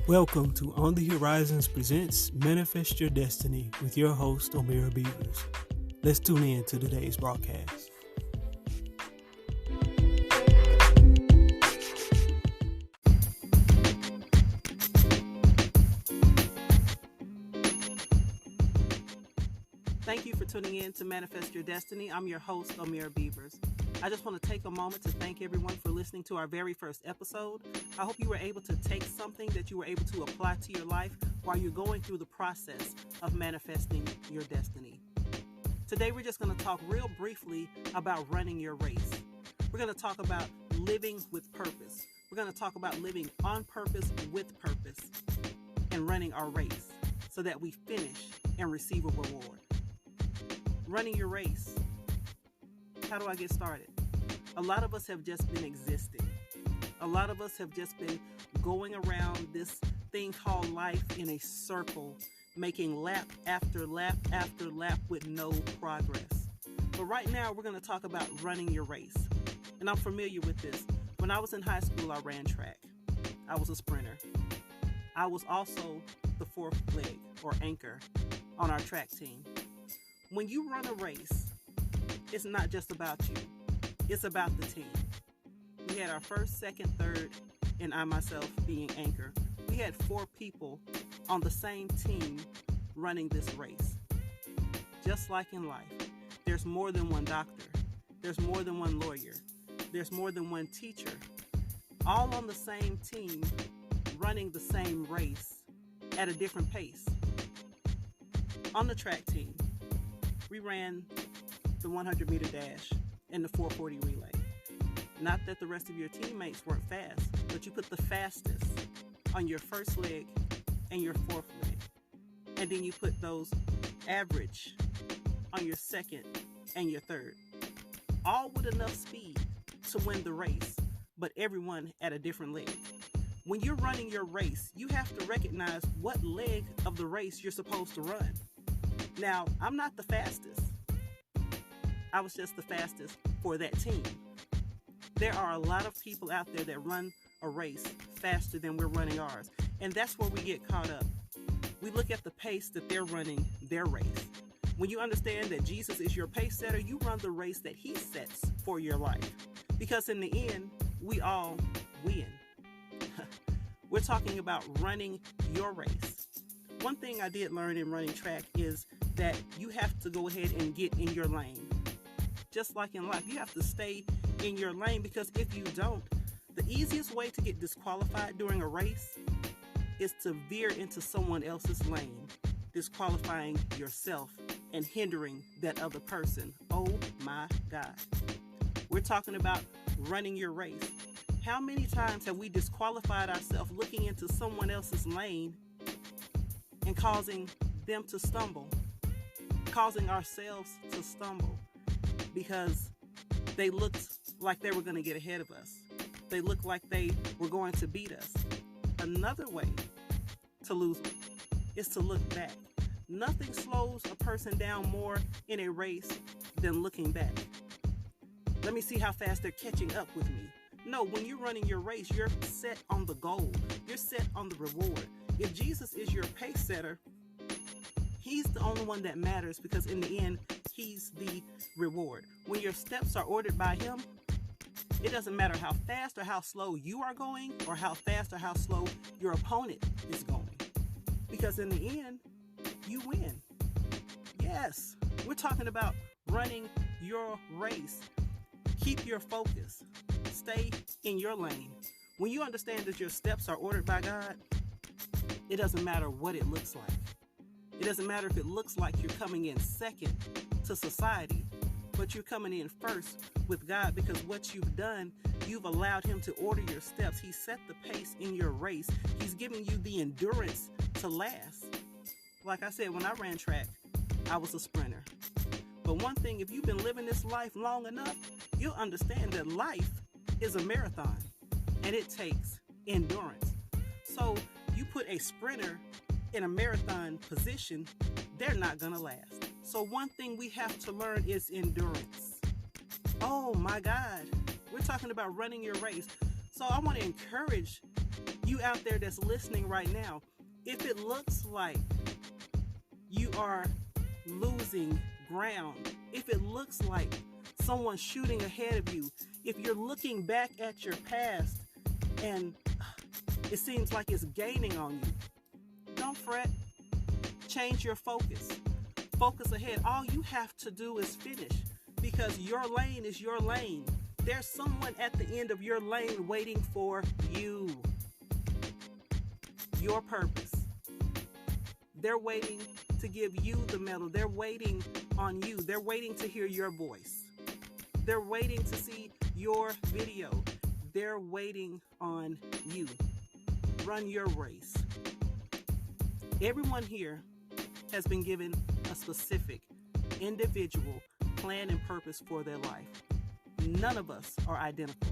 Welcome to On the Horizons presents Manifest Your Destiny with your host, Beavers. Let's tune in to today's broadcast. Thank you for tuning in to Manifest Your Destiny. I'm your host, Beavers. I just want to take a moment to thank everyone for listening to our very first episode. I hope you were able to take something that you were able to apply to your life while you're going through the process of manifesting your destiny. Today, we're just going to talk real briefly about running your race. We're going to talk about living with purpose. We're going to talk about living on purpose with purpose and running our race so that we finish and receive a reward. Running your race. How do I get started? A lot of us have just been existing. A lot of us have just been going around this thing called life in a circle, making lap after lap after lap with no progress. But right now, we're going to talk about running your race. And I'm familiar with this. When I was in high school, I ran track. I was a sprinter. I was also the fourth leg or anchor on our track team. When you run a race, it's not just about you. It's about the team. We had our first, second, third, and I myself being anchor. We had 4 people on the same team running this race. Just like in life, there's more than one doctor. There's more than one lawyer. There's more than one teacher. All on the same team running the same race at a different pace. On the track team, we ran the 100-meter dash and the 440 relay. Not that the rest of your teammates weren't fast, but you put the fastest on your first leg and your fourth leg. And then you put those average on your second and your third. All with enough speed to win the race, but everyone at a different leg. When you're running your race, you have to recognize what leg of the race you're supposed to run. Now, I'm not the fastest. I was just the fastest for that team. There are a lot of people out there that run a race faster than we're running ours. And that's where we get caught up. We look at the pace that they're running their race. When you understand that Jesus is your pace setter, you run the race that he sets for your life. Because in the end, we all win. We're talking about running your race. One thing I did learn in running track is that you have to go ahead and get in your lane. Just like in life, you have to stay in your lane, because if you don't, the easiest way to get disqualified during a race is to veer into someone else's lane, disqualifying yourself and hindering that other person. Oh my God. We're talking about running your race. How many times have we disqualified ourselves looking into someone else's lane and causing them to stumble, causing ourselves to stumble because they looked like they were going to get ahead of us. They looked like they were going to beat us. Another way to lose is to look back. Nothing slows a person down more in a race than looking back. Let me see how fast they're catching up with me. No, when you're running your race, you're set on the goal. You're set on the reward. If Jesus is your pace setter, he's the only one that matters, because in the end, he's the reward. When your steps are ordered by him, it doesn't matter how fast or how slow you are going, or how fast or how slow your opponent is going. Because in the end, you win. Yes, we're talking about running your race. Keep your focus. Stay in your lane. When you understand that your steps are ordered by God, it doesn't matter what it looks like. It doesn't matter if it looks like you're coming in second to society, but you're coming in first with God, because what you've done, you've allowed him to order your steps. He set the pace in your race. He's giving you the endurance to last. Like I said, when I ran track, I was a sprinter. But one thing, if you've been living this life long enough, you'll understand that life is a marathon and it takes endurance. So you put a sprinter in a marathon position, they're not going to last. So one thing we have to learn is endurance. Oh my God, we're talking about running your race. So I want to encourage you You out there that's listening right now, if it looks like you are losing ground, if it looks like someone's shooting ahead of you, if you're looking back at your past and it seems like it's gaining on you, don't fret. Change your focus. Focus ahead. All you have to do is finish, because your lane is your lane. There's someone at the end of your lane waiting for you. Your purpose. They're waiting to give you the medal. They're waiting on you. They're waiting to hear your voice. They're waiting to see your video. They're waiting on you. Run your race. Everyone here has been given a specific, individual plan and purpose for their life. None of us are identical.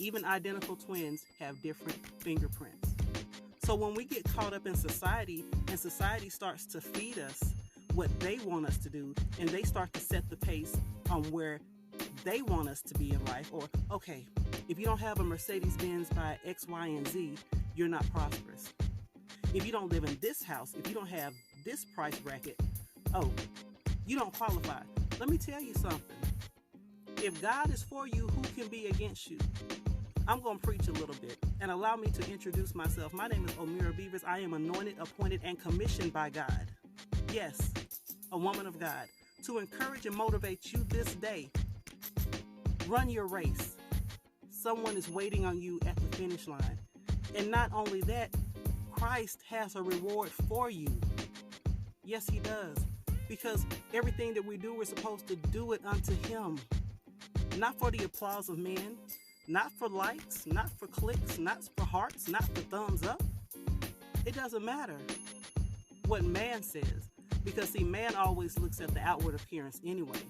Even identical twins have different fingerprints. So when we get caught up in society and society starts to feed us what they want us to do, and they start to set the pace on where they want us to be in life, or, okay, if you don't have a Mercedes-Benz by X, Y, and Z, you're not prosperous. If you don't live in this house, if you don't have this price bracket, oh, you don't qualify. Let me tell you something. If God is for you, who can be against you? I'm going to preach a little bit, and allow me to introduce myself. My name is Omira Beavers. I am anointed, appointed, and commissioned by God. Yes, a woman of God, to encourage and motivate you this day. Run your race. Someone is waiting on you at the finish line. And not only that, Christ has a reward for you. Yes, he does. Because everything that we do, we're supposed to do it unto him. Not for the applause of men, not for likes, not for clicks, not for hearts, not for thumbs up. It doesn't matter what man says. Because see, man always looks at the outward appearance anyway.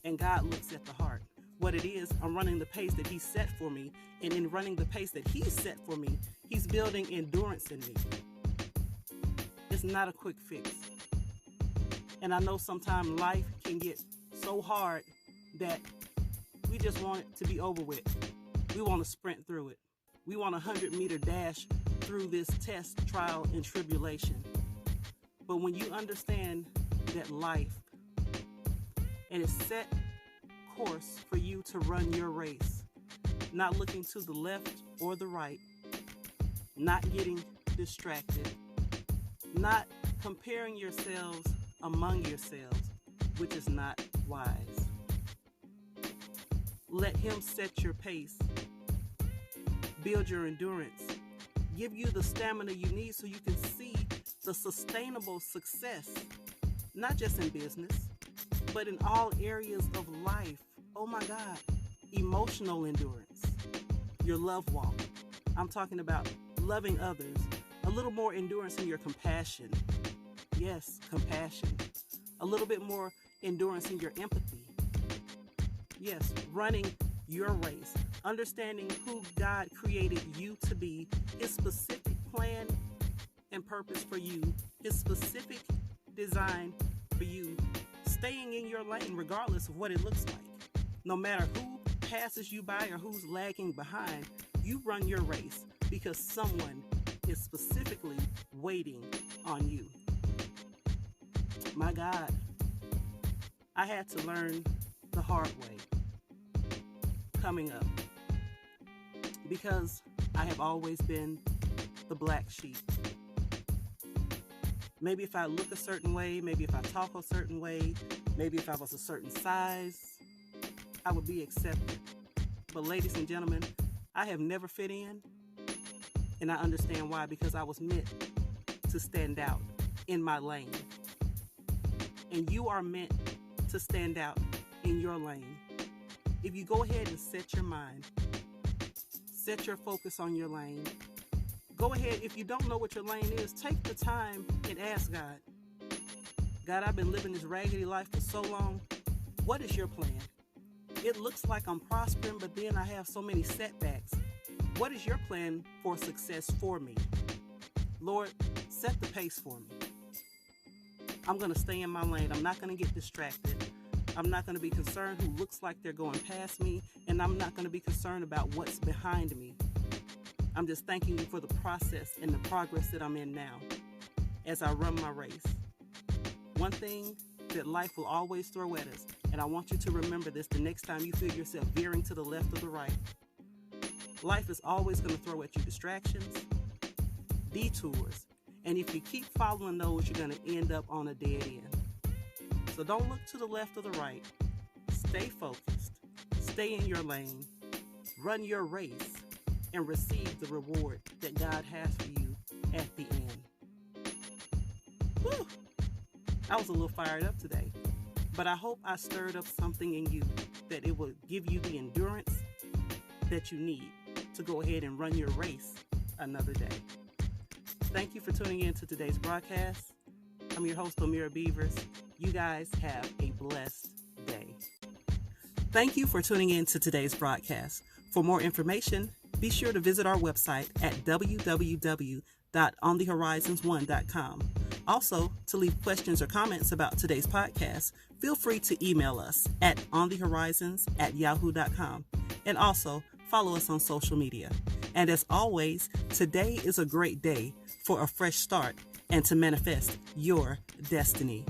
And God looks at the heart. What it is, I'm running the pace that he set for me. And in running the pace that he set for me, he's building endurance in me. It's not a quick fix. And I know sometimes life can get so hard that we just want it to be over with. We want to sprint through it. We want a 100-meter dash through this test, trial, and tribulation. But when you understand that life and it's set course for you to run your race, not looking to the left or the right, not getting distracted, not comparing yourselves among yourselves, which is not wise. Let him set your pace, build your endurance, give you the stamina you need so you can see the sustainable success, not just in business, but in all areas of life. Oh my God, emotional endurance, your love walk. I'm talking about loving others, a little more endurance in your compassion. Yes, compassion. A little bit more endurance in your empathy. Yes, running your race, understanding who God created you to be, his specific plan and purpose for you, his specific design for you, staying in your lane regardless of what it looks like. No matter who passes you by or who's lagging behind, you run your race because someone is specifically waiting on you. My God, I had to learn the hard way coming up because I have always been the black sheep. Maybe if I look a certain way, maybe if I talk a certain way, maybe if I was a certain size, I would be accepted. But ladies and gentlemen, I have never fit in, and I understand why, because I was meant to stand out in my lane. And you are meant to stand out in your lane. If you go ahead and set your mind, set your focus on your lane, go ahead, if you don't know what your lane is, take the time and ask God. God, I've been living this raggedy life for so long. What is your plan? It looks like I'm prospering, but then I have so many setbacks. What is your plan for success for me? Lord, set the pace for me. I'm going to stay in my lane. I'm not going to get distracted. I'm not going to be concerned who looks like they're going past me, and I'm not going to be concerned about what's behind me. I'm just thanking you for the process and the progress that I'm in now as I run my race. One thing that life will always throw at us, and I want you to remember this the next time you feel yourself veering to the left or the right. Life is always going to throw at you distractions, detours, and if you keep following those, you're going to end up on a dead end. So don't look to the left or the right. Stay focused, stay in your lane, run your race, and receive the reward that God has for you at the end. Whew. I was a little fired up today, but I hope I stirred up something in you that it will give you the endurance that you need to go ahead and run your race another day. Thank you for tuning in to today's broadcast. I'm your host, O'Meara Beavers. You guys have a blessed day. Thank you for tuning in to today's broadcast. For more information, be sure to visit our website at www.onthehorizons1.com. Also, to leave questions or comments about today's podcast, feel free to email us at onthehorizons@yahoo.com. And also, follow us on social media. And as always, today is a great day for a fresh start and to manifest your destiny.